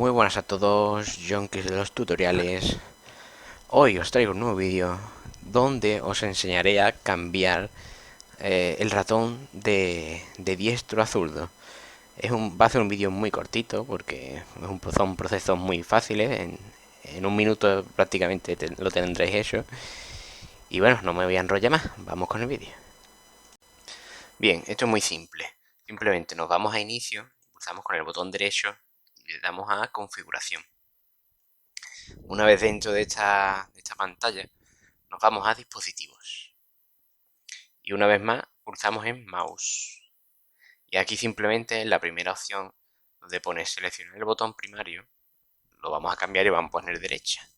Muy buenas a todos, Yonkis de los tutoriales. Hoy os traigo un nuevo vídeo donde os enseñaré a cambiar el ratón de diestro a zurdo. Va a ser un vídeo muy cortito porque son procesos muy fáciles. En un minuto prácticamente lo tendréis hecho. Y bueno, no me voy a enrollar más, vamos con el vídeo. Bien, esto es muy simple. Simplemente nos vamos a inicio, pulsamos con el botón derecho y le damos a configuración. Una vez dentro de esta pantalla, nos vamos a dispositivos. Y una vez más, pulsamos en mouse. Y aquí simplemente en la primera opción, donde pone seleccionar el botón primario, lo vamos a cambiar y vamos a poner derecha.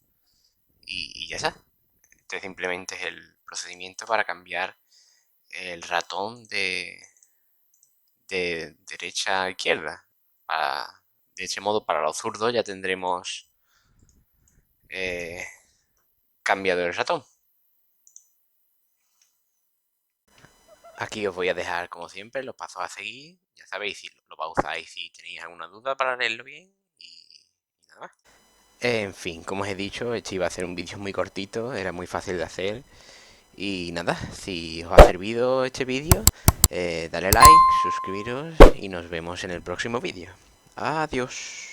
Y ya está. Este simplemente es el procedimiento para cambiar el ratón de derecha a izquierda. De ese modo, para los zurdos ya tendremos eh, cambiado el ratón. Aquí os voy a dejar, como siempre, los pasos a seguir. Ya sabéis, si lo pausáis si tenéis alguna duda para leerlo bien. Y nada más. En fin, como os he dicho, este iba a ser un vídeo muy cortito, era muy fácil de hacer. Y nada, si os ha servido este vídeo, dale like, suscribiros y nos vemos en el próximo vídeo. Adiós.